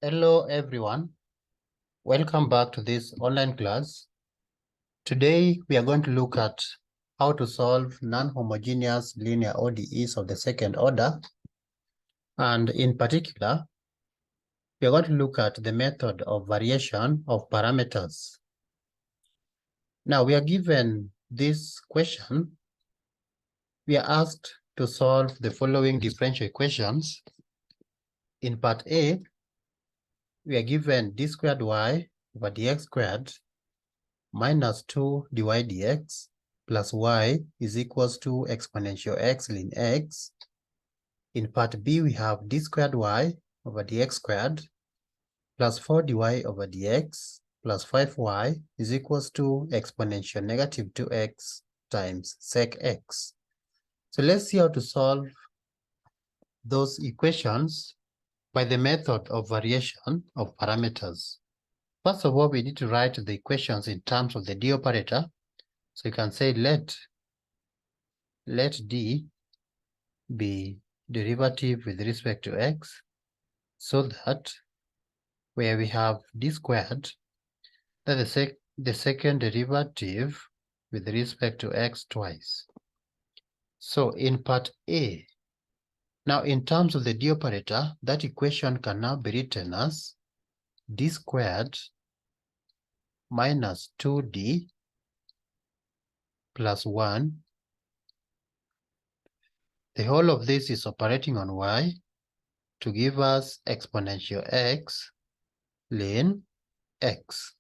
Hello everyone, welcome back to this online class. Today we are going to look at how to solve non-homogeneous linear ODEs of the second order, and in particular we are going to look at the method of variation of parameters. Now we are given this question. We are asked to solve the following differential equations. In part A, we are given d squared y over dx squared minus 2 dy dx plus y is equals to exponential x ln x. In part B, we have d squared y over dx squared plus 4 dy over dx plus 5y is equals to exponential negative 2x times sec x. So let's see how to solve those equations by the method of variation of parameters. First of all, we need to write the equations in terms of the d operator. So you can say let d be derivative with respect to x, so that where we have d squared, that the second derivative with respect to x twice. So in part A, now in terms of the d operator, that equation can now be written as d squared minus 2d plus 1. The whole of this is operating on y to give us exponential x ln x.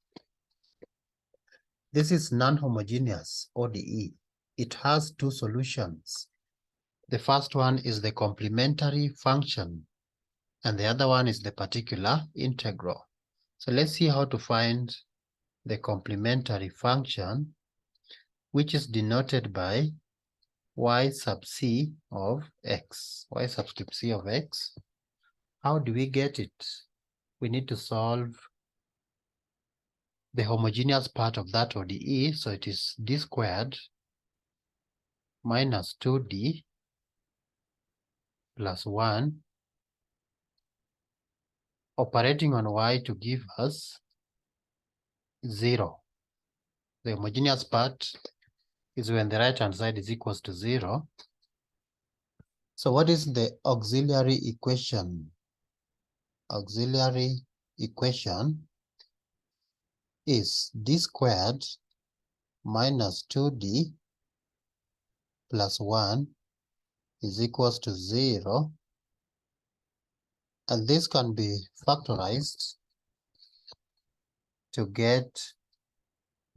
This is non-homogeneous ODE. It has two solutions. The first one is the complementary function, and the other one is the particular integral. So let's see how to find the complementary function, which is denoted by y sub c of x. Y subscript c of x. How do we get it? We need to solve the homogeneous part of that ODE, so it is d squared minus 2d plus 1 operating on y to give us 0. The homogeneous part is when the right-hand side is equals to 0. So what is the auxiliary equation? Auxiliary equation is d squared minus 2d plus 1 is equals to 0. And this can be factorized to get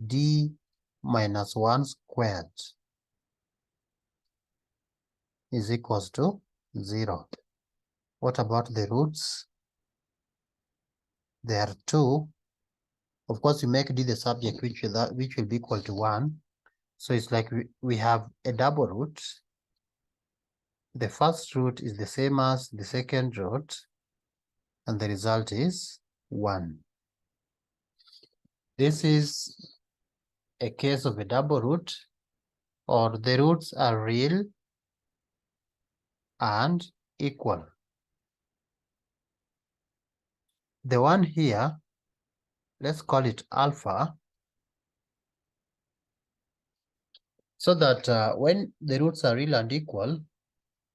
d minus 1 squared is equals to 0. What about the roots? There are 2. Of course, you make d the subject, which will be equal to 1. So it's like we have a double root. The first root is the same as the second root, and the result is 1. This is a case of a double root, or the roots are real and equal. The one here, let's call it alpha, so that when the roots are real and equal,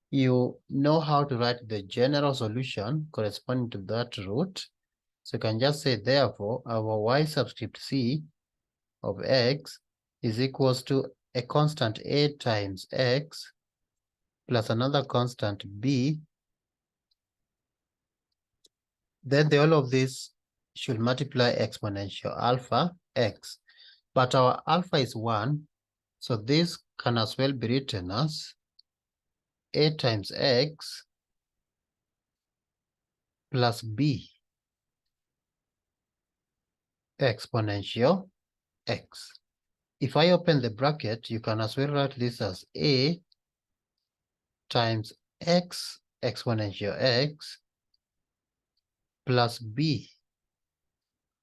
you know how to write the general solution corresponding to that root. So you can just say, therefore, our y subscript c of x is equals to a constant a times x plus another constant b. Then the whole of this should multiply exponential alpha x. But our alpha is 1, so this can as well be written as a times x plus b exponential x. If I open the bracket, you can as well write this as a times x exponential x plus b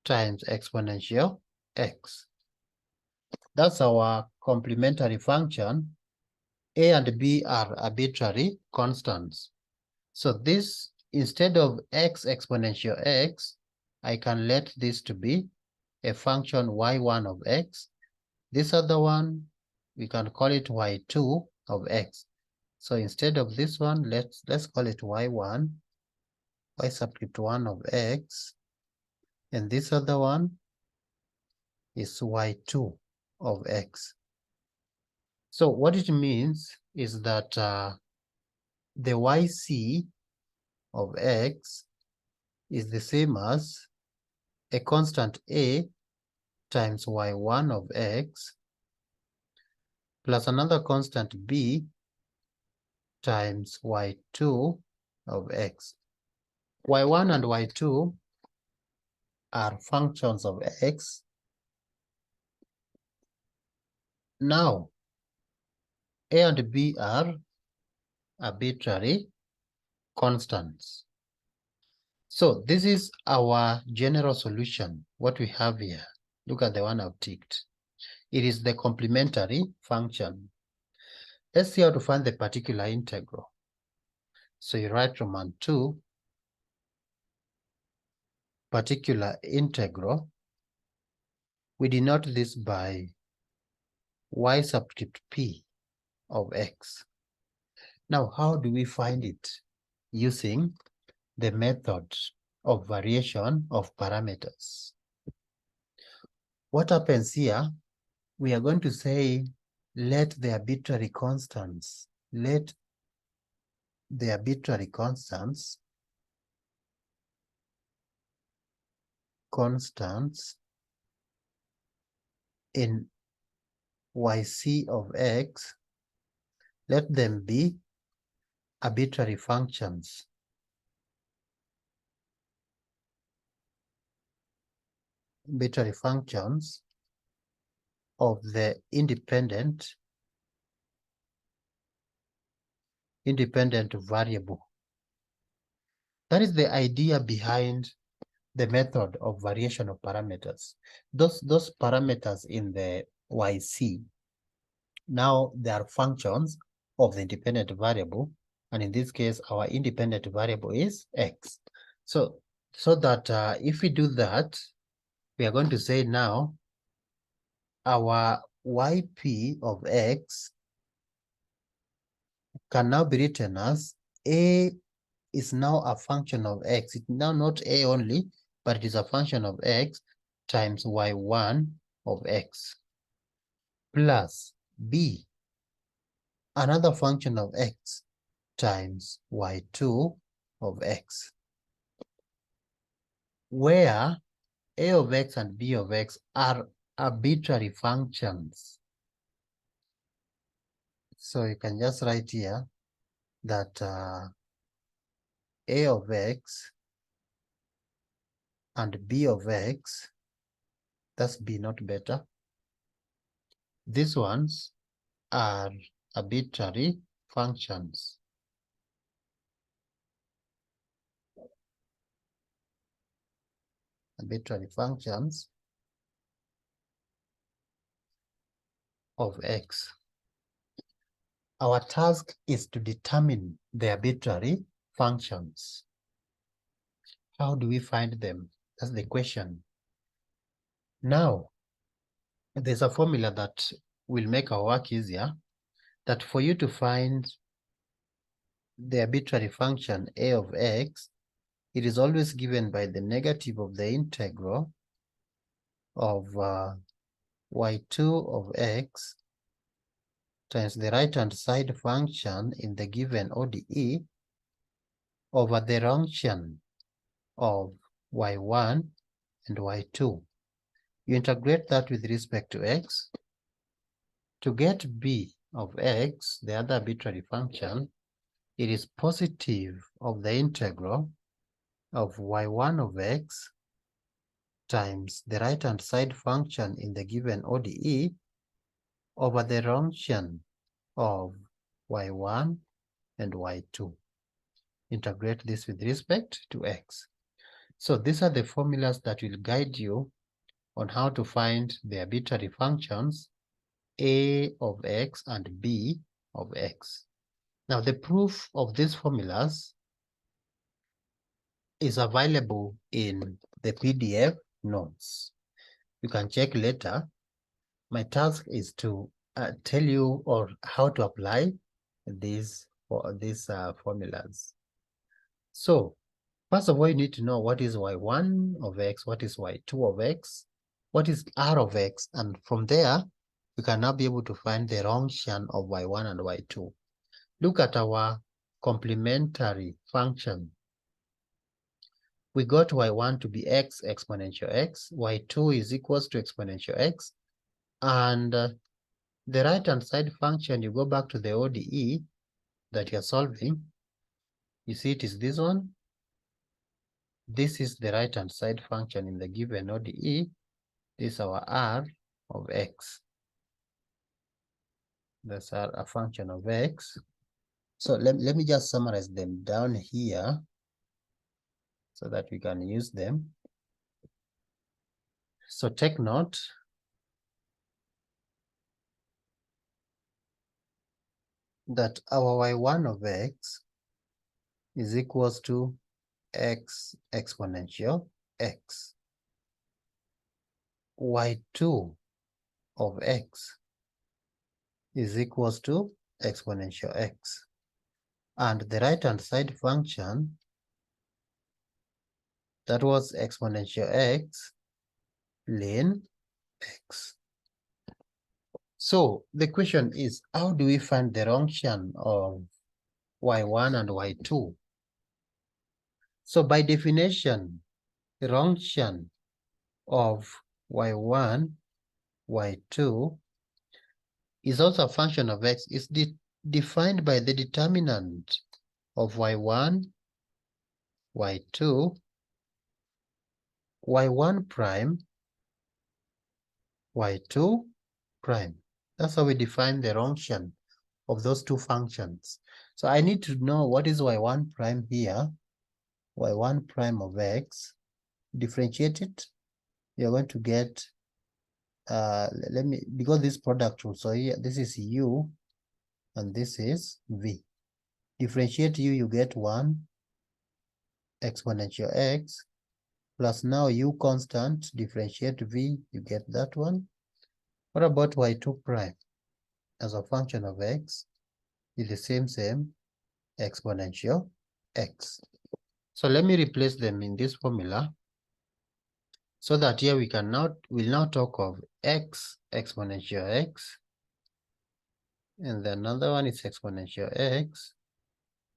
times exponential x. That's our complementary function. A and b are arbitrary constants. So this instead of x exponential x, I can let this to be a function y1 of x. This other one, we can call it y2 of x. So instead of this one, let's call it y1, y subscript 1 of x. And this other one is y2 of x. So what it means is that the yc of x is the same as a constant a times y1 of x plus another constant b times y2 of x. y1 and y2 are functions of x. Now, a and b are arbitrary constants. So this is our general solution, what we have here. Look at the one I've ticked. It is the complementary function. Let's see how to find the particular integral. So you write Roman 2, particular integral. We denote this by y subscript p of x. Now, how do we find it? Using the method of variation of parameters. What happens here? We are going to say, let the arbitrary constants, in yc of x, let them be arbitrary functions. Arbitrary functions of the independent variable. That is the idea behind the method of variation of parameters. Those parameters in the yc, now they are functions of the independent variable, and in this case our independent variable is x. So that if we do that, we are going to say now our yp of x can now be written as a is now a function of x. It's now not a only, but it is a function of x times y1 of x plus b, another function of x times y2 of x, where a of x and b of x are arbitrary functions. So you can just write here that a of x and b of x, that's b, not beta, these ones are arbitrary functions. Arbitrary functions of x. Our task is to determine the arbitrary functions. How do we find them? That's the question. Now, there's a formula that will make our work easier, that for you to find the arbitrary function a of x, it is always given by the negative of the integral of y2 of x times the right-hand side function in the given ODE over the Wronskian of y1 and y2. You integrate that with respect to x. To get b of x, the other arbitrary function, it is positive of the integral of y1 of x times the right-hand side function in the given ODE over the Wronskian of y1 and y2. Integrate this with respect to x. So these are the formulas that will guide you on how to find the arbitrary functions a of x and b of x. Now the proof of these formulas is available in the PDF notes. You can check later. My task is to tell you or how to apply these formulas. So first of all, you need to know what is y1 of x, what is y2 of x, what is r of x, and from there, we can now be able to find the function of y1 and y2. Look at our complementary function. We got y1 to be x exponential x, y2 is equals to exponential x, and the right-hand side function, you go back to the ODE that you're solving, you see it is this one. This is the right-hand side function in the given ODE. This is our r of x. That's a function of x. So let me just summarize them down here so that we can use them. So take note. That our y1 of x is equals to x exponential x. y2 of x is equals to exponential x. And the right-hand side function, that was exponential x ln x. So the question is, how do we find the function of y1 and y2? So by definition, the function of y1, y2 is also a function of x, is defined by the determinant of y1, y2, y1 prime, y2 prime. That's how we define the function of those two functions. So I need to know what is y1 prime here, y1 prime of x, differentiate it. You're going to get, because this product rule, so here, this is u, and this is v. Differentiate u, you get 1 exponential x, plus now u constant, differentiate v, you get that one. What about y2 prime? As a function of x, is the same exponential x. So let me replace them in this formula, so that here we'll now talk of x exponential x, and then another one is exponential x.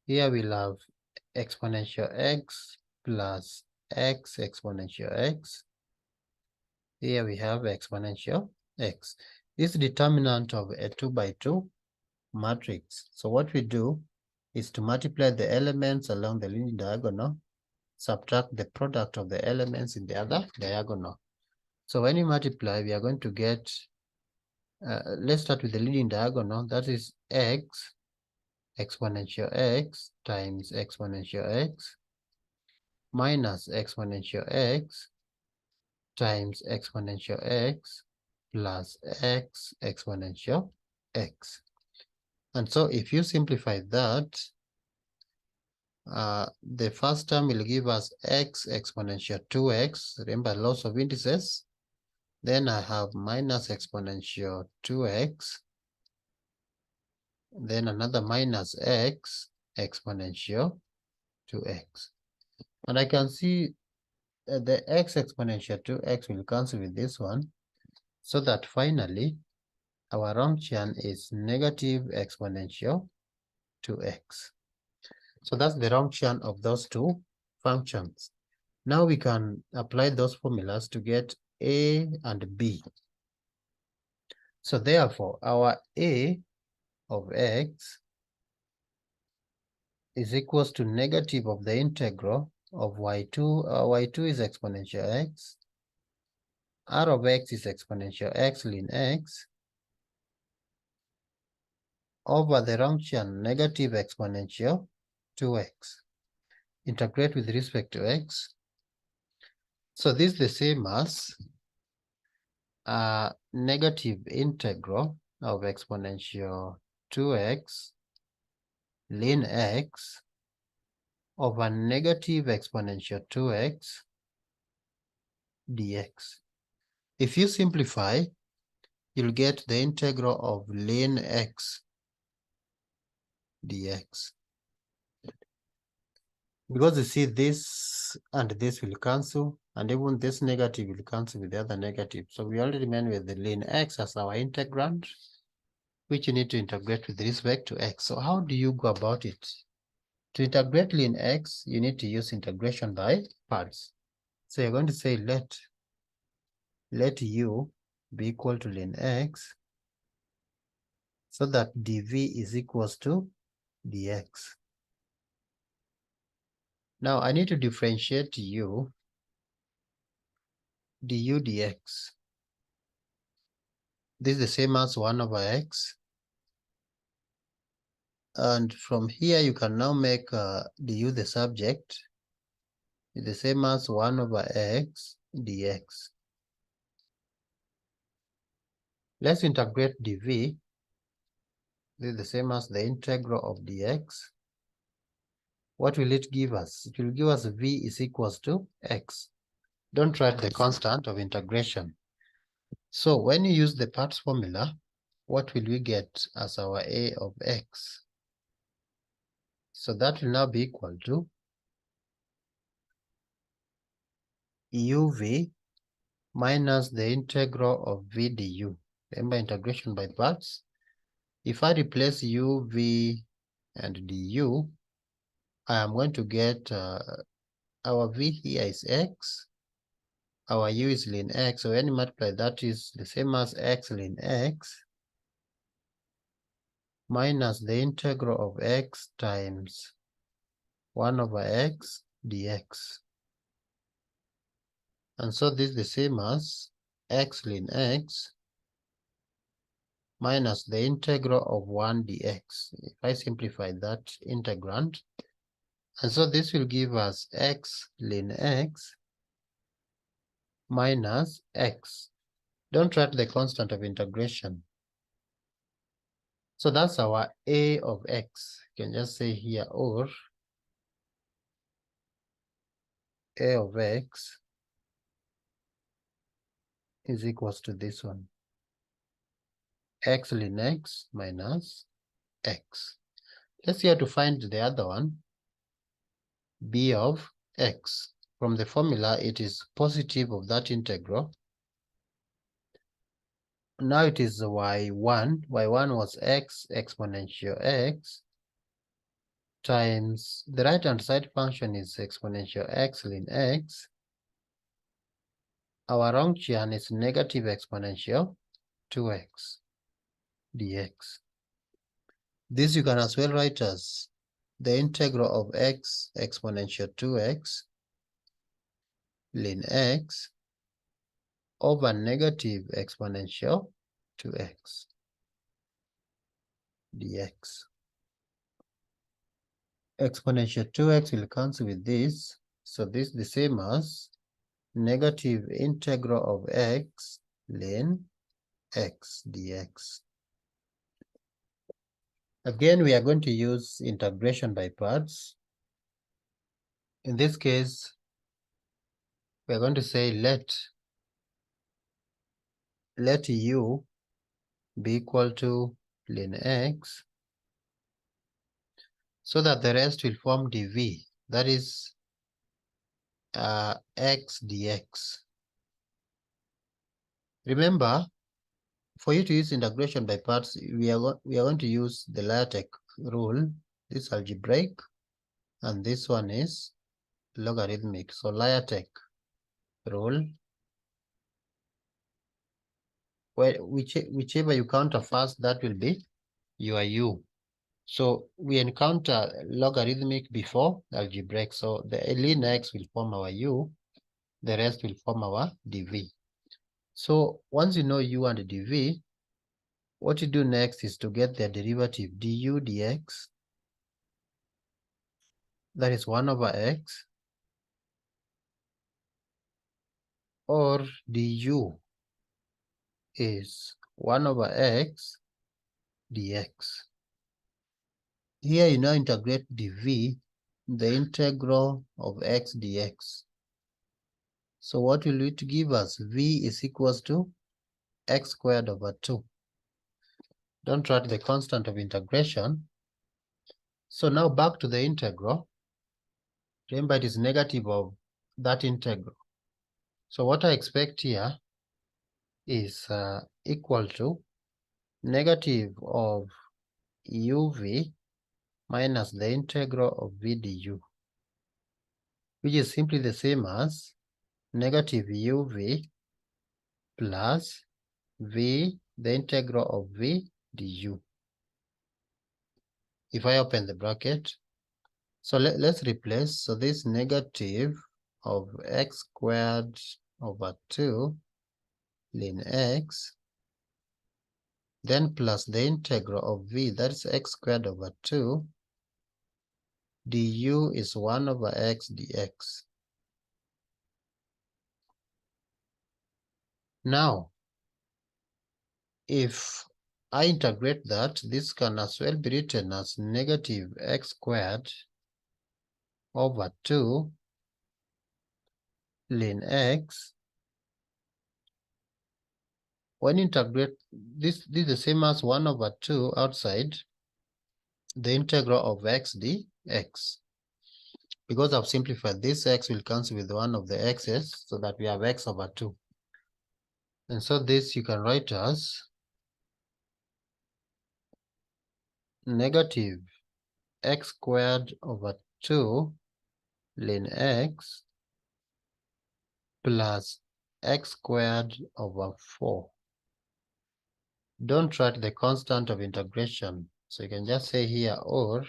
Here we'll have exponential x plus x exponential x. Here we have exponential x. This is determinant of a 2 by 2 matrix. So what we do is to multiply the elements along the leading diagonal, subtract the product of the elements in the other diagonal. So when you multiply, we are going to get, let's start with the leading diagonal, that is x exponential x times exponential x minus exponential x times exponential x plus x exponential x. And so if you simplify that, the first term will give us x exponential 2x, remember loss of indices. Then I have minus exponential 2x, then another minus x exponential 2x. And I can see the x exponential 2x will cancel with this one, so that finally our function is negative exponential 2x. So that's the function of those two functions. Now we can apply those formulas to get a and b. So therefore, our a of x is equals to negative of the integral of y2. Y2 is exponential x. R of x is exponential x ln x over the function negative exponential 2x. Integrate with respect to x. So this is the same as negative integral of exponential 2x ln x over negative exponential 2x dx. If you simplify, you'll get the integral of ln x dx. Because you see this and this will cancel, and even this negative will cancel with the other negative. So we only remain with the ln x as our integrand, which you need to integrate with respect to x. So how do you go about it? To integrate ln x, you need to use integration by parts. So you're going to say let u be equal to ln x, so that dv is equals to dx. Now I need to differentiate du dx. This is the same as 1 over x. And from here, you can now make du the subject. It's the same as 1 over x dx. Let's integrate dv. This is the same as the integral of dx. What will it give us? It will give us v is equals to x. Don't write the constant of integration. So when you use the parts formula, what will we get as our a of x? So that will now be equal to uv minus the integral of v du. Remember integration by parts. If I replace u, v, and du, I am going to get our v here is x, our u is ln x, so when you multiply that is the same as x ln x minus the integral of x times 1 over x dx. And so this is the same as x ln x minus the integral of 1 dx. If I simplify that integrand, and so this will give us x ln x minus x. Don't write the constant of integration. So that's our a of x. You can just say here, or a of x is equals to this one, x ln x minus x. Let's see how to find the other one, b of x. From the formula, it is positive of that integral. Now it is y1. y1 was x exponential x times the right-hand side function is exponential x ln x. Our Wronchian is negative exponential 2x dx. This you can as well write as the integral of x exponential 2x ln x over negative exponential 2x dx. Exponential 2x will cancel with this, so this is the same as negative integral of x ln x dx. Again, we are going to use integration by parts. In this case, we are going to say let u be equal to ln x, so that the rest will form dv, that is x dx. Remember, for you to use integration by parts, we are going to use the LaTeX rule. This algebraic, and this one is logarithmic. So LaTeX rule, whichever you counter first, that will be your u. So we encounter logarithmic before algebraic. So the ln x will form our u, the rest will form our dv. So once you know u and dv, what you do next is to get their derivative du dx, that is 1 over x, or du is 1 over x dx. Here you now integrate dv, the integral of x dx. So what will it give us? V is equals to x squared over 2. Don't write the constant of integration. So now back to the integral. Remember, it is negative of that integral. So what I expect here is equal to negative of uv minus the integral of v du, which is simply the same as negative uv plus v, the integral of v du. If I open the bracket, so let's replace. So this negative of x squared over 2 ln x, then plus the integral of v, that's x squared over 2, du is 1 over x dx. Now, if I integrate that, this can as well be written as negative x squared over 2 ln x. When integrate, this is the same as 1 over 2 outside the integral of x dx. Because I've simplified, this x will cancel with one of the x's so that we have x over 2. And so this you can write as negative x squared over 2 ln x plus x squared over 4. Don't write the constant of integration. So you can just say here, or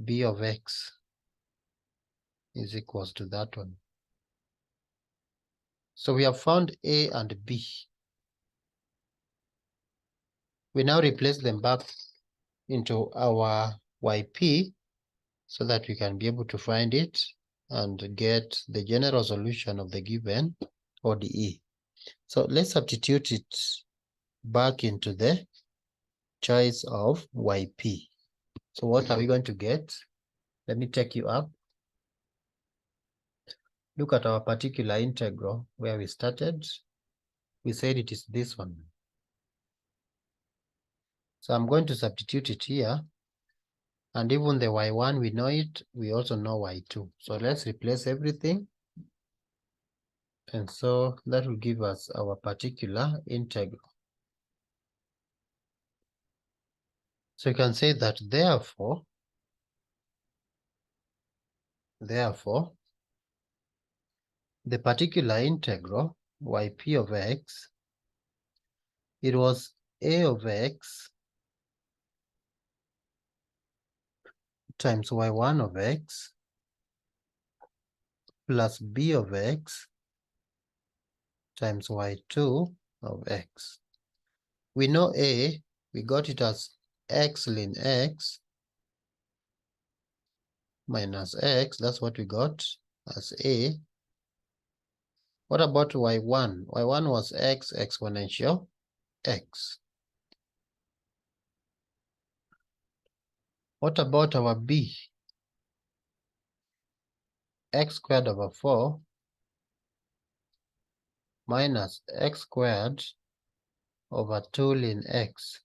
b of x is equals to that one. So we have found a and b. We now replace them back into our yp so that we can be able to find it and get the general solution of the given ODE. So let's substitute it back into the choice of yp. So what are we going to get? Let me take you up. Look at our particular integral where we started. We said it is this one. So I'm going to substitute it here. And even the y1, we know it. We also know y2. So let's replace everything. And so that will give us our particular integral. So you can say that therefore, the particular integral yp of x, it was a of x times y1 of x plus b of x times y2 of x. We know a, we got it as x ln x minus x, that's what we got as a. What about y1? y1 was x exponential x. What about our b? X squared over 4 minus x squared over 2 ln x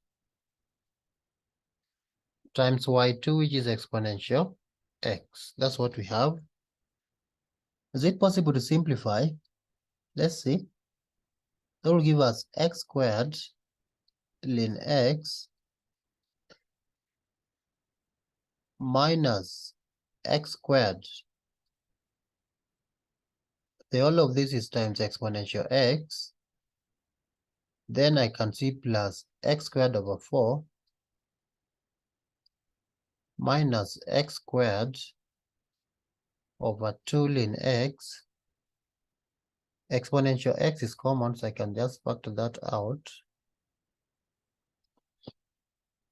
times y2, which is exponential x. That's what we have. Is it possible to simplify? Let's see. That will give us x squared ln x minus x squared. The whole of this is times exponential x. Then I can see plus x squared over 4 minus x squared over 2 ln x. Exponential x is common, so I can just factor that out.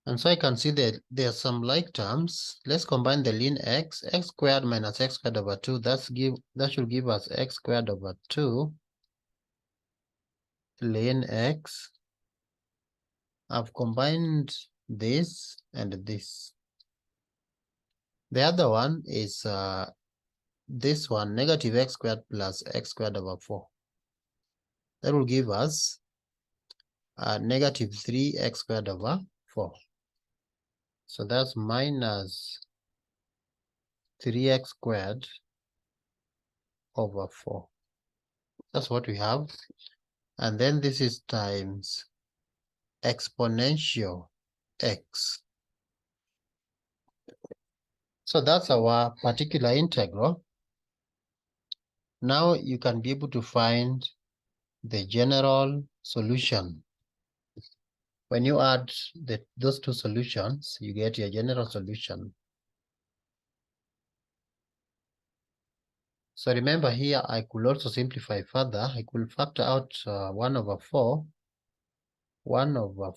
And so I can see that there are some like terms. Let's combine the ln x. X squared minus x squared over 2. That should give us x squared over 2 ln x. I've combined this and this. The other one is this one, negative x squared plus x squared over 4. That will give us negative 3x squared over 4. So that's minus 3x squared over 4. That's what we have. And then this is times exponential x. So that's our particular integral. Now you can be able to find the general solution. When you add those two solutions, you get your general solution. So remember here, I could also simplify further. I could factor out 1 over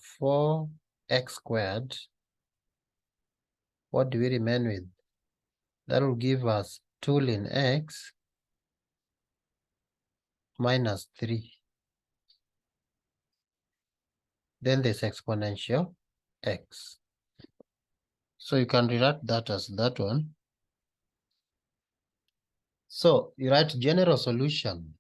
4 x squared. What do we remain with? That will give us 2 ln x minus 3. Then there's exponential x. So you can rewrite that as that one. So you write general solution.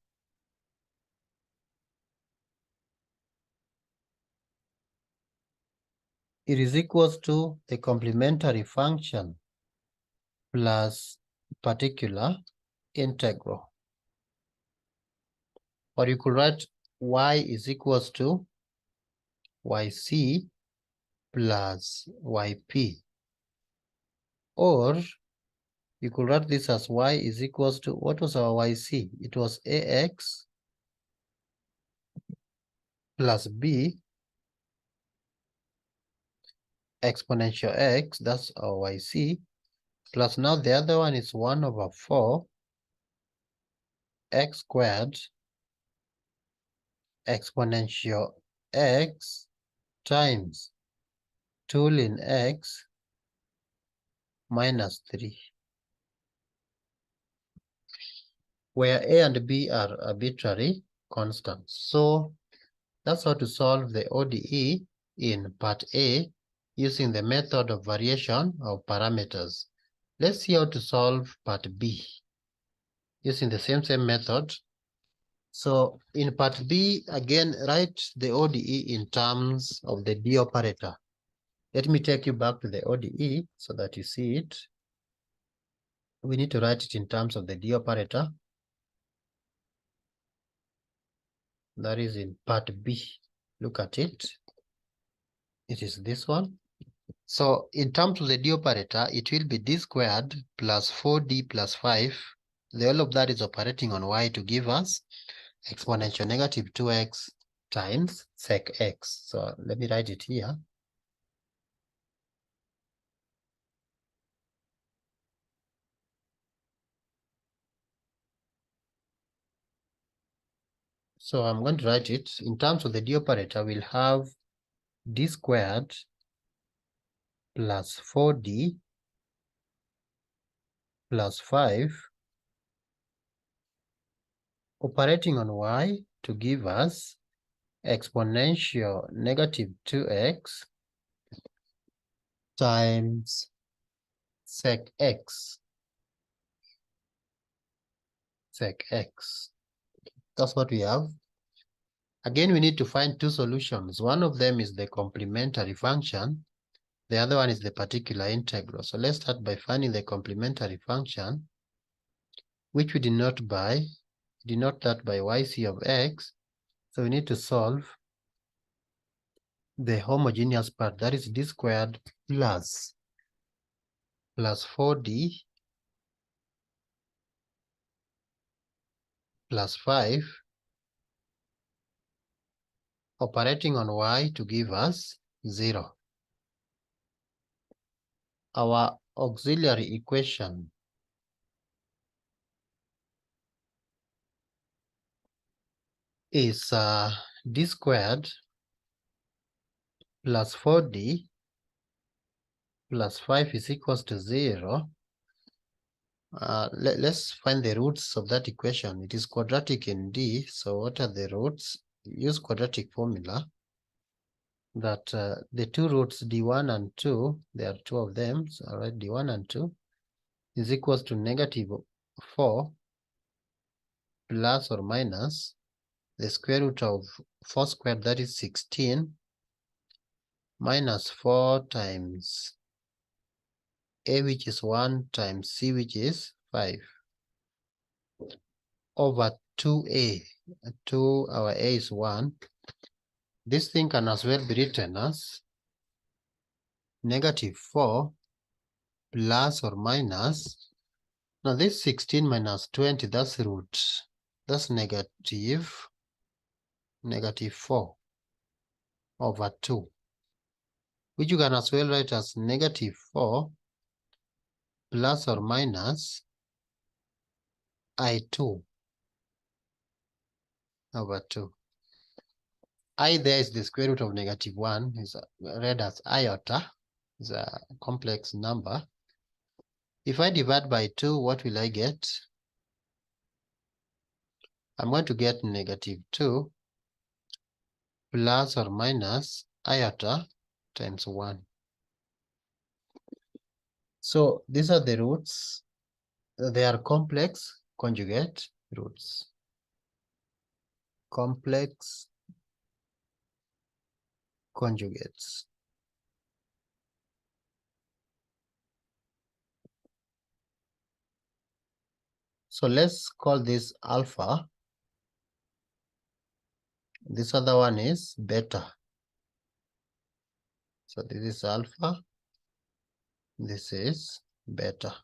It is equals to the complementary function plus particular integral. Or you could write y is equals to yc plus yp. Or you could write this as y is equals to, what was our yc? It was ax plus b exponential x, that's our yc, plus now the other one is 1 over 4 x squared exponential x times 2 ln x minus 3, where a and b are arbitrary constants. So that's how to solve the ODE in part A using the method of variation of parameters. Let's see how to solve part B using the same method. So in part B, again, write the ODE in terms of the D operator. Let me take you back to the ODE so that you see it. We need to write it in terms of the D operator. That is in part B. Look at it. It is this one. So in terms of the D operator, it will be D squared plus 4D plus 5. The whole of that is operating on Y to give us exponential negative 2x times sec x. So let me write it here. So I'm going to write it in terms of the D operator. We'll have D squared plus 4D plus 5 operating on Y to give us exponential negative 2x times sec x. Sec x. That's what we have. Again, we need to find two solutions. One of them is the complementary function. The other one is the particular integral. So let's start by finding the complementary function, which we denote that by yc of x. So we need to solve the homogeneous part, that is d squared plus 4d plus 5 operating on y to give us 0. Our auxiliary equation is d squared plus 4d plus 5 is equals to 0. Let's find the roots of that equation. It is quadratic in D, so what are the roots? Use quadratic formula that the two roots d1 and 2, there are two of them, so I'll write d1 and 2. is equals to negative 4 plus or minus the square root of 4 squared, that is 16, minus 4 times a, which is 1, times c, which is 5, over 2a. Our a is 1. This thing can as well be written as negative 4 plus or minus. Now this 16 minus 20, that's root. That's negative 4 over 2, which you can as well write as negative 4 plus or minus I2 over 2. I there is the square root of negative 1, is read as iota, is a complex number. If I divide by 2, what will I get? I'm going to get negative 2 plus or minus iota times 1. So these are the roots. They are complex conjugate roots. Complex conjugates. So let's call this alpha. This other one is beta. So this is alpha. This is beta.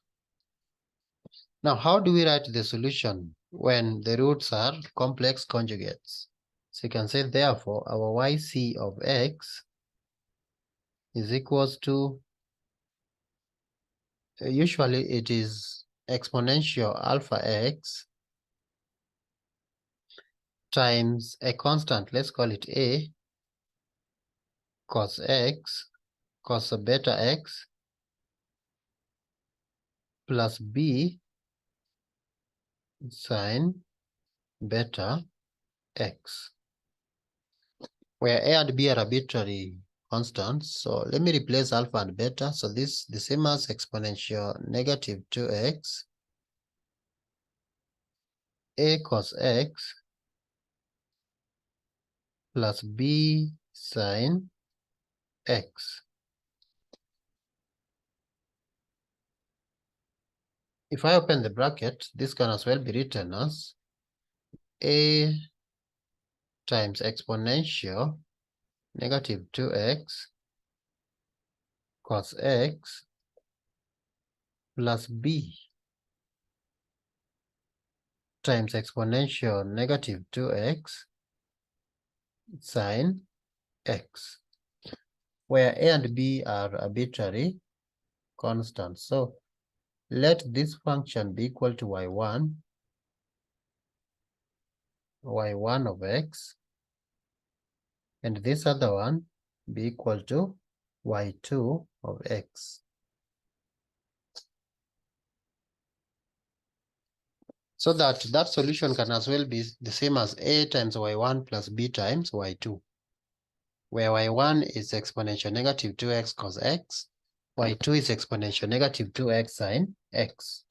Now, how do we write the solution when the roots are complex conjugates? So you can say, therefore, our yc of x is equals to, usually it is exponential alpha x times a constant, let's call it a, cos x, cos beta x, plus b sine beta x, where a and b are arbitrary constants. So let me replace alpha and beta. So this the same as exponential negative 2x, a cos x, plus b sine x. If I open the bracket, this can as well be written as a times exponential negative 2x cos x plus b times exponential negative 2x sine x, where a and b are arbitrary constants. So let this function be equal to y1 of x, and this other one be equal to y2 of x. So that solution can as well be the same as a times y1 plus b times y2, where y1 is exponential negative 2x cos x, y2 is exponential negative 2x sine x.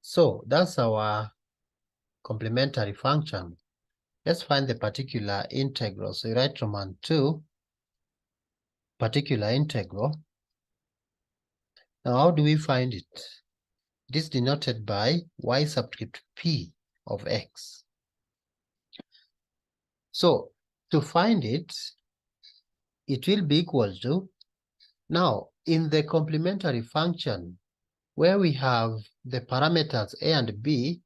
So that's our complementary function. Let's find the particular integral. So you write Roman 2, particular integral. Now how do we find it? It is denoted by y subscript p of x. So to find it, it will be equal to, now in the complementary function, where we have the parameters a and b,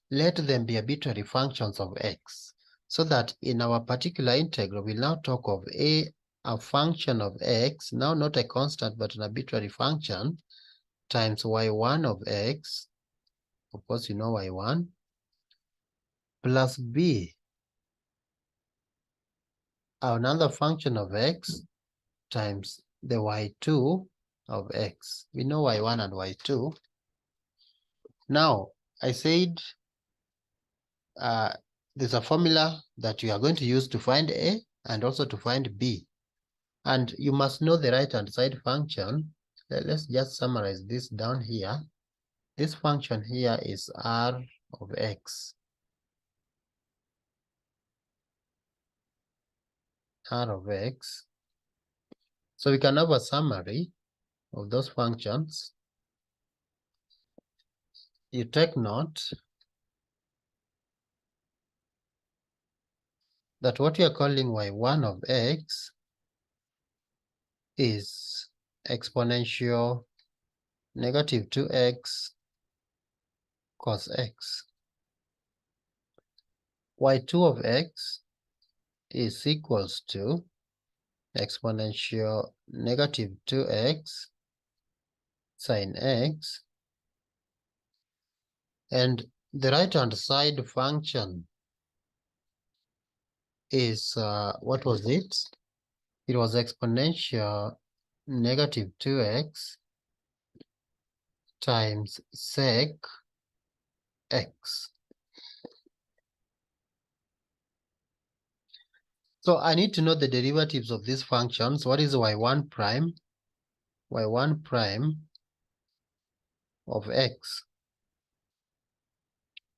let them be arbitrary functions of x. So that in our particular integral, we'll now talk of a function of x, now not a constant, but an arbitrary function, times y1 of x, of course you know y1, plus b, another function of x, times the y2 of x. We know y1 and y2. Now, I said there's a formula that you are going to use to find a and also to find b. And you must know the right-hand side function. let's just summarize this down here. This function here is r of x. R of x. So we can have a summary of those functions. You take note that what we are calling y1 of x is exponential negative 2x cos x. y2 of x is equals to exponential negative 2x sin x, and the right hand side function is, what was it? It was exponential negative 2x times sec x. So I need to know the derivatives of these functions. What is y1 prime? y1 prime of x.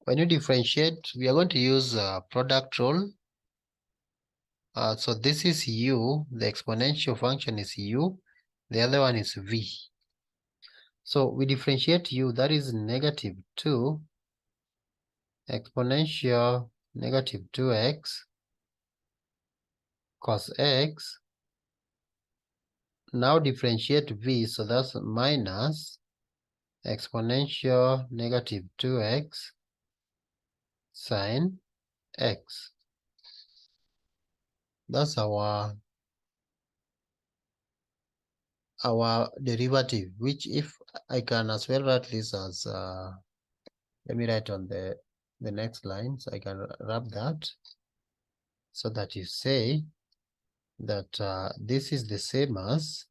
When you differentiate, we are going to use product rule. So this is u, the exponential function is u, the other one is v. So we differentiate u, that is negative 2 exponential negative 2x cos x. Now differentiate v, so that's minus exponential negative 2x sin x. That's our derivative, which if I can as well write this as, let me write on the next line, so I can wrap that, so that you say that this is the same as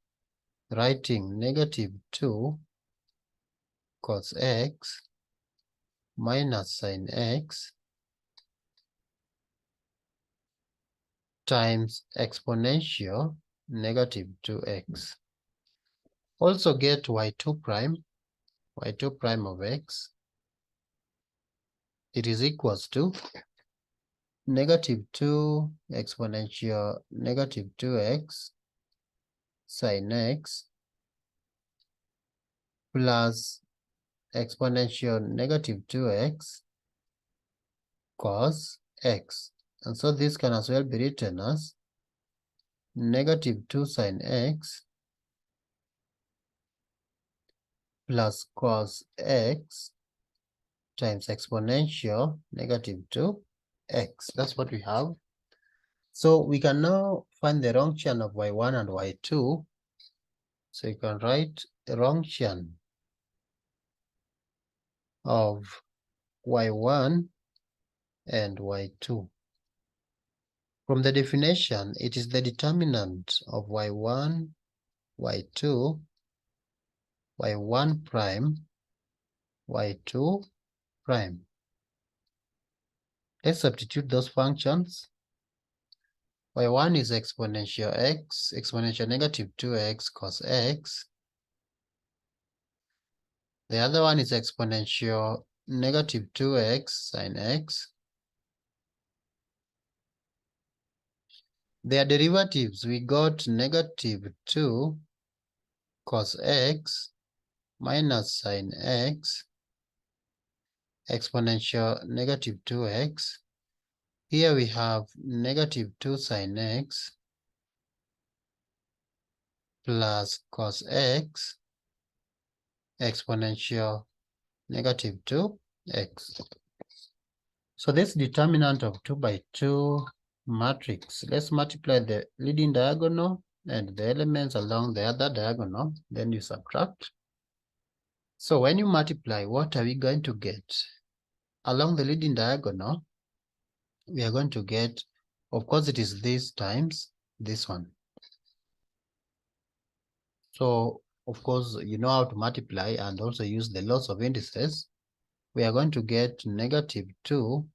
writing negative 2 cos x minus sin x times exponential negative 2x. Also get y2 prime of x. It is equals to negative 2 exponential negative 2x sin x plus exponential negative 2x cos x. And so this can as well be written as negative 2 sin x plus cos x times exponential negative 2x. That's what we have. So we can now find the Wronskian of y1 and y2. So you can write the Wronskian of y1 and y2. From the definition, it is the determinant of y1, y2, y1 prime, y2 prime. Let's substitute those functions. y1 is exponential x, exponential negative 2x cos x. The other one is exponential negative 2x sin x. Their derivatives, we got negative 2 cos x minus sin x exponential negative 2x. Here we have negative 2 sin x plus cos x exponential negative 2x. So this determinant of 2 by 2 matrix, let's multiply the leading diagonal and the elements along the other diagonal, then you subtract. So when you multiply, what are we going to get? Along the leading diagonal, we are going to get, of course, it is this times this one. So, of course, you know how to multiply and also use the laws of indices. We are going to get negative 2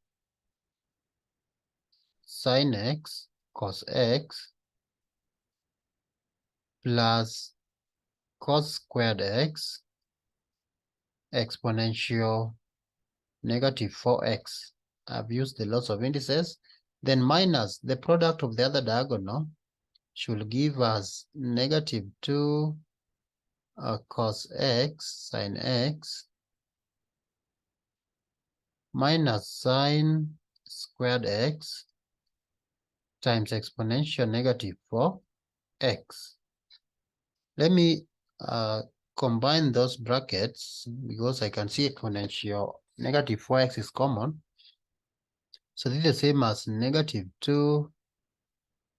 sin x cos x plus cos squared x exponential negative 4x. I've used the lots of indices. Then minus the product of the other diagonal should give us negative 2 cos x sine x minus sine squared x times exponential negative 4x. Let me combine those brackets because I can see exponential negative 4x is common. So this is the same as negative 2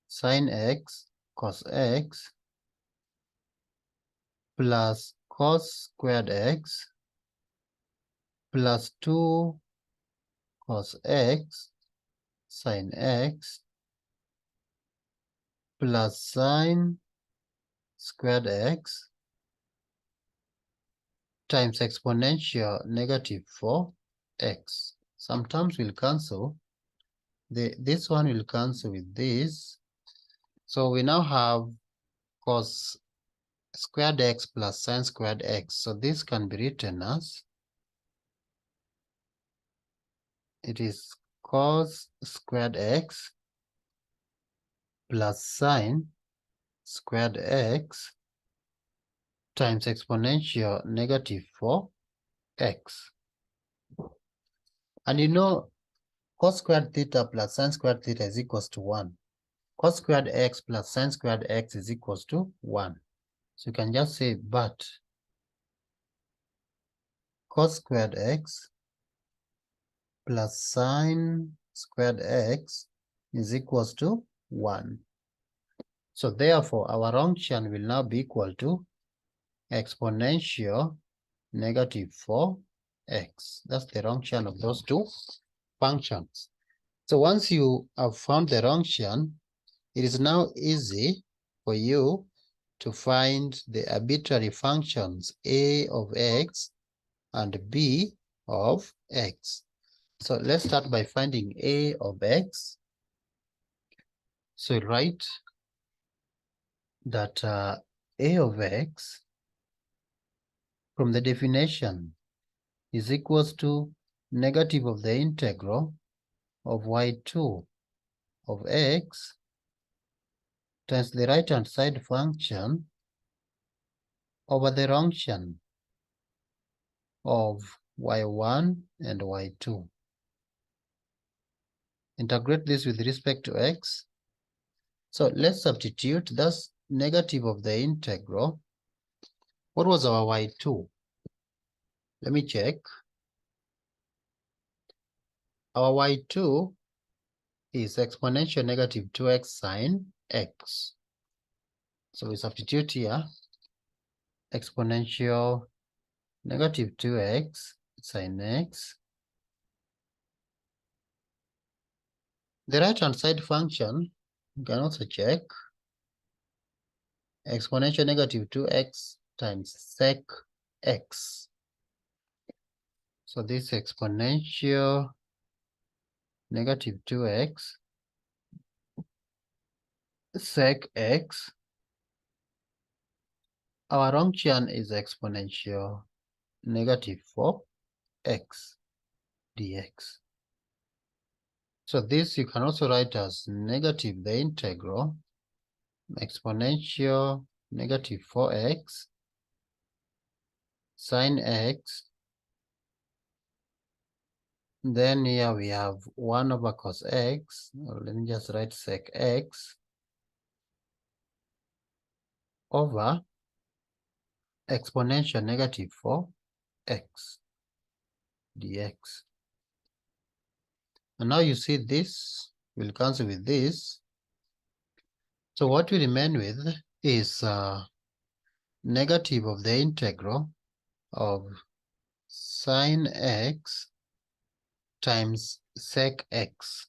sine x cos x plus cos squared x plus 2 cos x sine x plus sine squared x times exponential negative 4x. Some terms will cancel. This one will cancel with this. So we now have cos squared x plus sine squared x. So this can be written as, it is cos squared x plus sine squared x times exponential negative 4x. And you know, cos squared theta plus sine squared theta is equals to 1. Cos squared x plus sine squared x is equals to 1. So you can just say, but cos squared x plus sine squared x is equals to 1. So therefore, our function will now be equal to exponential negative 4x. That's the function of those two functions. So once you have found the function, it is now easy for you to find the arbitrary functions a of x and b of x. So let's start by finding a of x. So write that a of x from the definition is equals to negative of the integral of y2 of x times the right-hand side function over the function of y1 and y2. Integrate this with respect to x. So let's substitute. That's negative of the integral. What was our y2? Let me check. Our y2 is exponential negative 2x sine x. So we substitute here exponential negative 2x sine x. The right-hand side function, you can also check exponential negative 2x times sec x. So this exponential negative 2x sec x. Our function is exponential negative 4x dx. So this you can also write as negative the integral exponential negative 4x sine x. Then here we have 1 over cos x, or let me just write sec x, over exponential negative 4x dx. And now you see this will cancel with this. So what we remain with is negative of the integral of sine x times sec x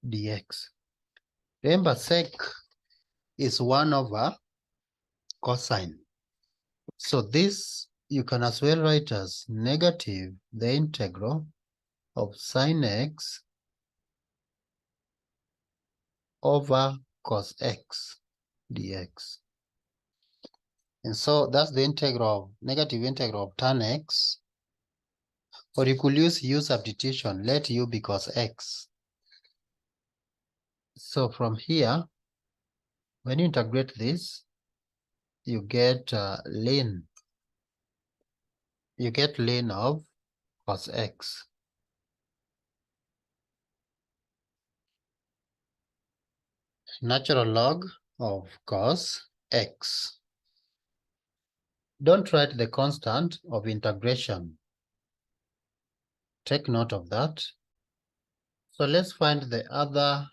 dx. Remember, sec is 1 over cosine. So this you can as well write as negative the integral of sine x over cos x dx. And so that's the integral, negative integral of tan x. Or you could use u substitution, let u be cos x. So from here, when you integrate this, you get ln. You get ln of cos x. Natural log of cos x. Don't write the constant of integration. Take note of that. So let's find the other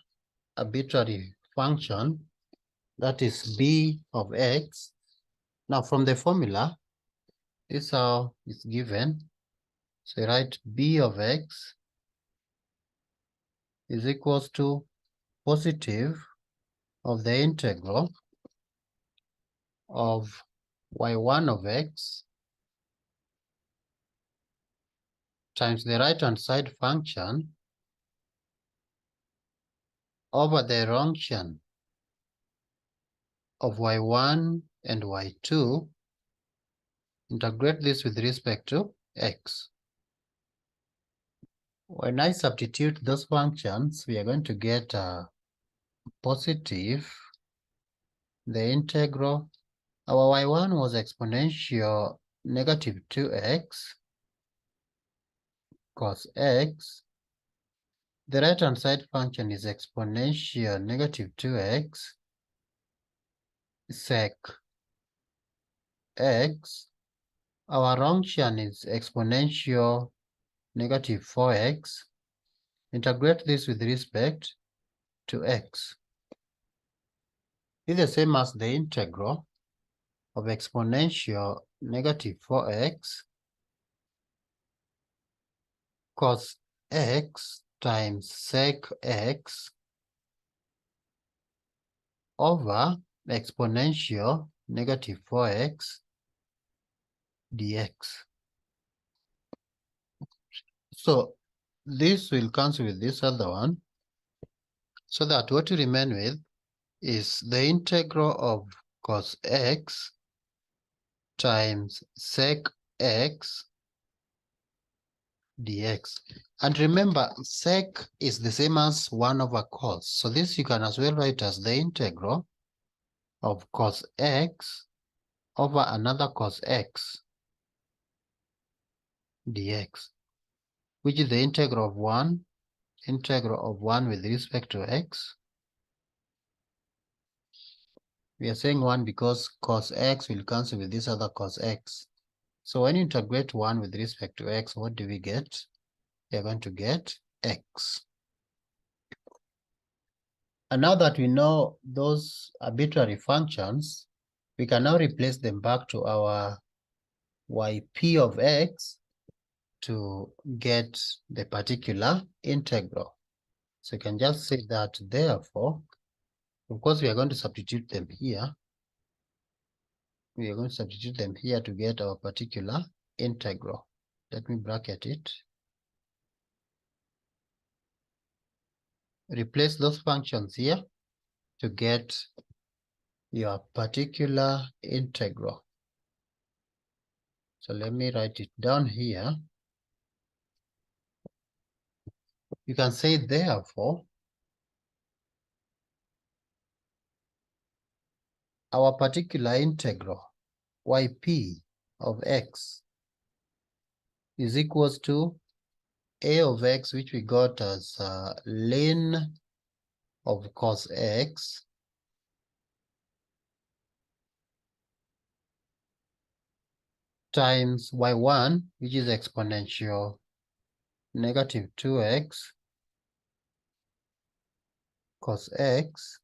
arbitrary function, that is b of x. Now from the formula, this is how it's given. So write b of x is equals to positive of the integral of y1 of x times the right-hand side function over the Wronskian of y1 and y2. Integrate this with respect to x. When I substitute those functions, we are going to get positive the integral. Our y1 was exponential negative 2x cos x. The right-hand side function is exponential negative 2x sec x. Our Wronskian is exponential negative 4x. Integrate this with respect to x. It's the same as the integral of exponential negative 4x cos x times sec x over exponential negative 4x dx. So this will cancel with this other one, so that what you remain with is the integral of cos x times sec x dx. And remember, sec is the same as 1 over cos. So this you can as well write as the integral of cos x over another cos x dx, which is the integral of 1 with respect to x. We are saying 1 because cos x will cancel with this other cos x. So when you integrate 1 with respect to x, what do we get? We are going to get x. And now that we know those arbitrary functions, we can now replace them back to our yp of x to get the particular integral. So you can just say that therefore, of course, we are going to substitute them here. We are going to substitute them here to get our particular integral. Let me bracket it. Replace those functions here to get your particular integral. So let me write it down here. You can say therefore, our particular integral yp of x is equals to a of x, which we got as ln of cos x times y1, which is exponential negative 2x cos x,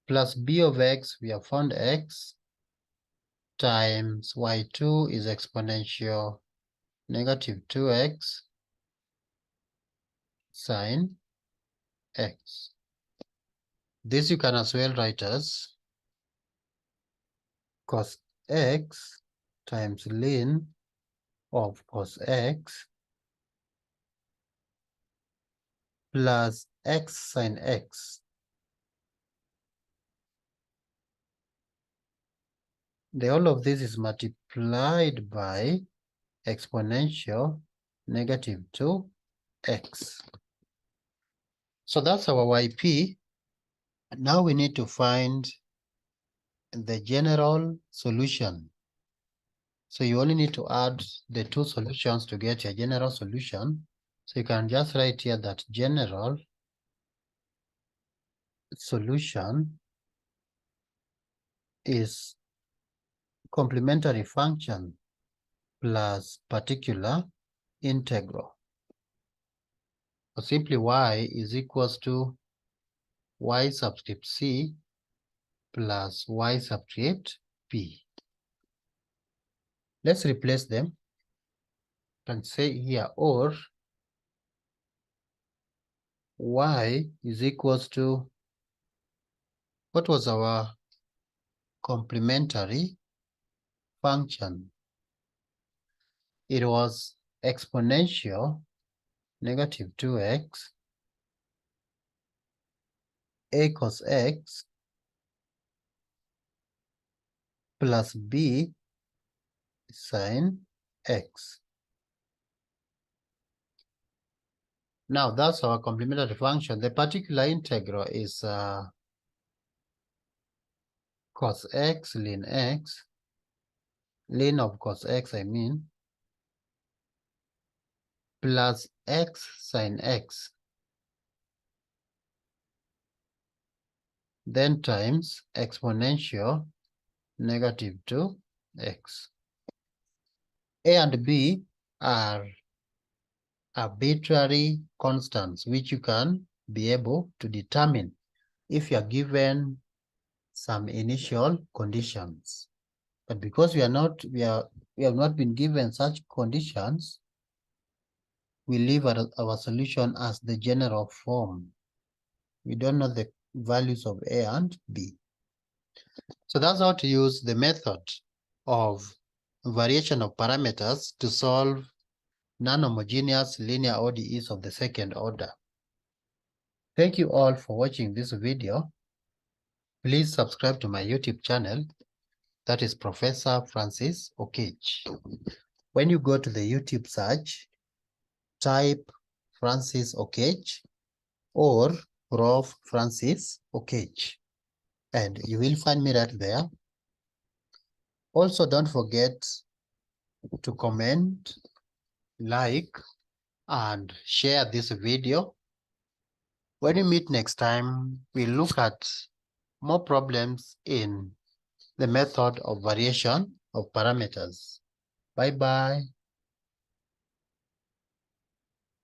plus b of x, we have found x, times y2 is exponential negative 2x sine x. This you can as well write as cos x times ln of cos x plus x sine x. The whole of this is multiplied by exponential negative 2x. So that's our YP. Now we need to find the general solution. So you only need to add the two solutions to get your general solution. So you can just write here that general solution is complementary function plus particular integral. So simply y is equals to y subscript c plus y subscript p. Let's replace them and say here, or y is equals to, what was our complementary function? It was exponential negative 2x a cos x plus b sin x. Now that's our complementary function. The particular integral is cos x ln x, ln of cos x I mean, plus x sin x, then times exponential negative 2x. A and b are arbitrary constants which you can be able to determine if you are given some initial conditions. But because we have not been given such conditions, we leave our solution as the general form. We don't know the values of A and B. So that's how to use the method of variation of parameters to solve non-homogeneous linear ODEs of the second order. Thank you all for watching this video. Please subscribe to my YouTube channel, that is Professor Francis Okech. When you go to the YouTube search, type Francis Okech or Prof. Francis Okech, and you will find me right there. Also, don't forget to comment, like, and share this video. When we meet next time, we'll look at more problems in the method of variation of parameters. Bye-bye.